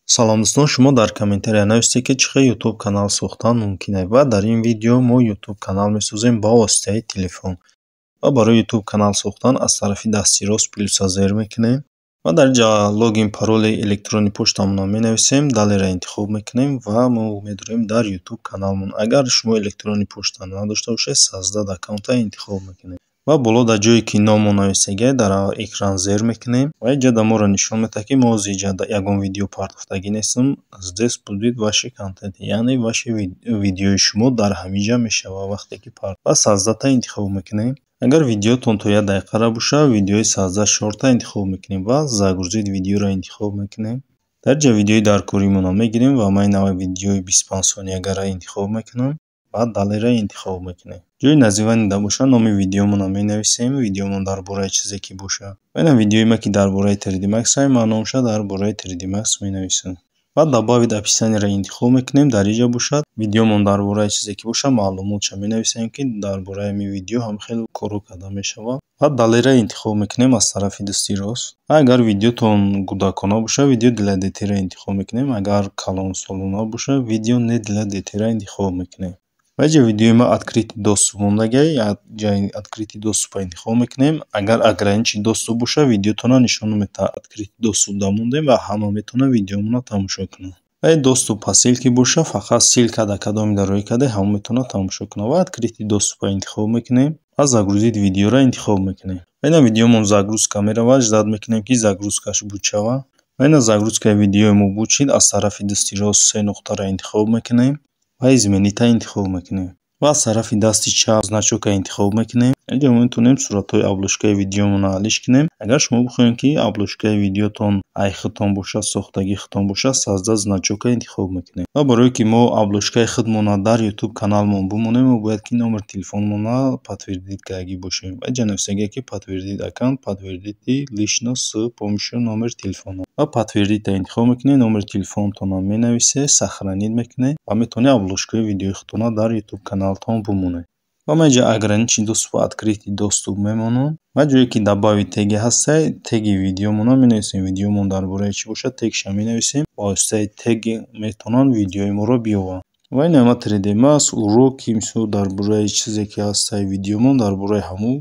салом дӯстон, шумо дар комментария нависед ки чӣ хел YouTube канал сохтан мумкин аст. Ва дар ин видео мо YouTube канал месозем ба воситаи телефон. Ва барои YouTube канал сохтан аз тарафи дасти рост плюса зер мекунем ва дар ҷа логин пароли электрони поштамонро менависем, далеро интихоб мекунем ва мо медорем дар YouTube каналмон. Агар шумо электрони пошта надошта бошед, саздад аккаунта интихоб мекунем. Ва боло дар ҷое ки номо нависаги дар экран зер мекунем ва инҷа да моро нишон медиҳад ки мо зиҷа ягон видео партофтагӣ нестем. Здесь будет ваши контенты, яъне ваши видеои шумо дар ҳамиҷа мешавад вақте ки ва саздата интихоб мекунем. Агар видеотон то 1 дақиқара бошад, видеои 14 интихоб мекунем ва загрузид видеоро интихоб мекунем. Дар ҷа видеои даркоримонро мегирем ва ман навай видеои 25 сониягара интихоб мекунам ва далеро интихоб мекунем. ҷои називанида бошад, номи видеомонро менависем, видеомон дар бораи чизе ки бошад. Мана видеои ма ки дар бораи 3D Max маъномша дар бораи 3D Max менависем. ва добавид описаниеро интихоб мекунем. Дар инҷа бошад видеомон дар бораи чизе ки бошад маълумотша менависем ки дар бораи ми видео ҳам хел коро карда мешавад ва далеро интихоб мекунем аз тарафи дасти рост. Агар видеотон гудакона бошад, видео диладетиро интихоб мекунем. Агар калонсолона бошад, видео не диладетиро интихоб мекунем. ва ҷа видеои ма открити доступ мондаги, ҷаи открити доступа интихоб мекунем. Агар ограничен доступ бошад, видеотонро нишон намедиҳад открити доступда мондем ва ҳама метавонанд видеомонро тамошо кунанд. ва доступ по ссилке бошад, фақат ссилка да кадомида рӯй карда ҳама метавонанд тамошо кунанд. ва открити доступа интихоб мекунем ва загрузид видеоро интихоб мекунем. ва ина видеомон загрузка меравад, ждат мекунем ки загрузкаш буд шавад. ва ина загрузкаи видеои мо буд шид, аз тарафи дасти рост се нуқтаро интихоб мекунем ва изменита интихоб мекунем ва аз тарафи дасти чап значока интихоб мекунем. инҷа мо метавонем суратҳои аблошкаи видеомонро алиш кунем. агар шумо бихоҳед ки аблошкаи видеотон айхитон бошад, сохтагихитон бошад, саздад значока интихоб мекунем. ва барое ки мо аблошкаи худмонро дар YouTube каналмон бимонем, мо бояд ки номери телефонмонро подтвердид кардаги бошем. ва инҷа нависаги ки подтвердид аккаунт, подтвердите лично с помощью номери телефона. ва подтвердита интихоб мекунед, номери телефонтонро менависед, сохранид мекунед ва метавонед аблошкаи видеои худтонро дар YouTube каналтон бимонед. ва ман инҷа ограничен доступ ва открити доступ мемонам. ва ҷое ки добавид теги ҳаста, теги видеомонро менависем. видеомон дар бораи чӣ бошад, тегша менависем. ба воситаи теги метавонанд видеои моро биёбанд. ва ин ама 3D Max уроки мисол дар бораи чизе ки ҳастаи видеомон, дар бораи ҳамун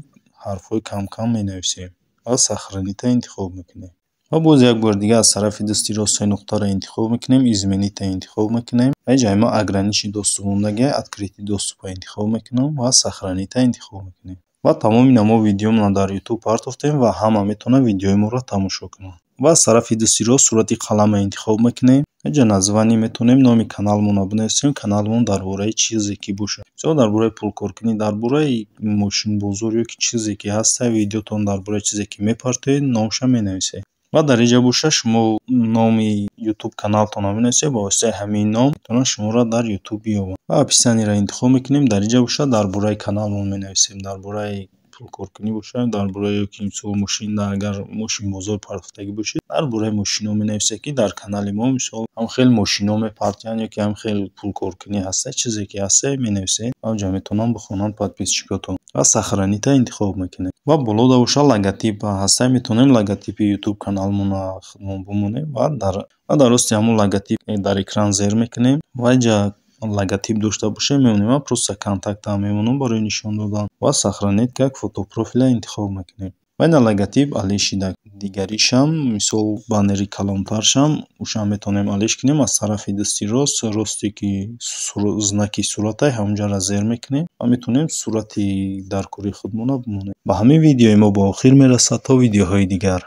ҳарфҳои кам менависем ва сохранита интихоб мекунем. ва боз як бор дига аз тарафи дасти рост се нуқтаро интихоб мекунем, изменита интихоб мекунем. ва инҷа ма ограничен доступ мондаги, открити доступа интихоб мекунам ва сохранита интихоб мекунем. ва тамоми намо видеомонро дар YouTube партофтем ва ҳама метавонанд видеои моро тамошо кунанд. ва аз тарафи дасти рост сурати қалама интихоб мекунем. инҷа названи метавонем номи каналмонро бинависем. каналмон дар бораи чизе ки бошад, мисол дар бораи пулкоркунӣ, дар бораи мошинбозор ёки чизе ки ҳаста, видеотон дар бораи чизе ки мепартоед, номша менависед. ва дар инҷа бошад шумо номи YouTube каналтонро менависед. ба воситаи ҳамин ном метавонанд шуморо дар YouTube биёбанд. ва описаниеро интихоб мекунем. дар инҷа бошад дар бораи каналмон менависем. дар бораи пулкоркунӣ бошад, дар бораи ёки мисол мошина, агар мошинбозор партофтагӣ бошед, дар бораи мошино менависед ки дар канали мо мисол ҳам хел мошино мепартоянд ёки ҳам хел пулкоркунӣ ҳаста, чизе ки ҳаста менависед. ва онҷа метавонанд бихонанд подписчикотон ва сохранита интихоб мекунем. ва болода бошад логотип ҳаста, метавонем логотипи YouTube каналмонро худмон бимонем ва дар рости ҳамун логотип дар экран зер мекунем. ва инҷа логотип дошта бошем, мемонем просто контактам мемонам барои нишон додан ва сохранид как фотопрофила интихоб мекунем. ва ина логотип алишида дигаришам, мисол баннери калонтаршам ушам метавонем алиш кунем. аз тарафи дасти рост, росте ки знаки сурата ҳамонҷаро зер мекунем ва метавонем сурати даркори худмонро бимонем. ба ҳамин видеои мо ба охир мерасад. то видеоҳои дигар.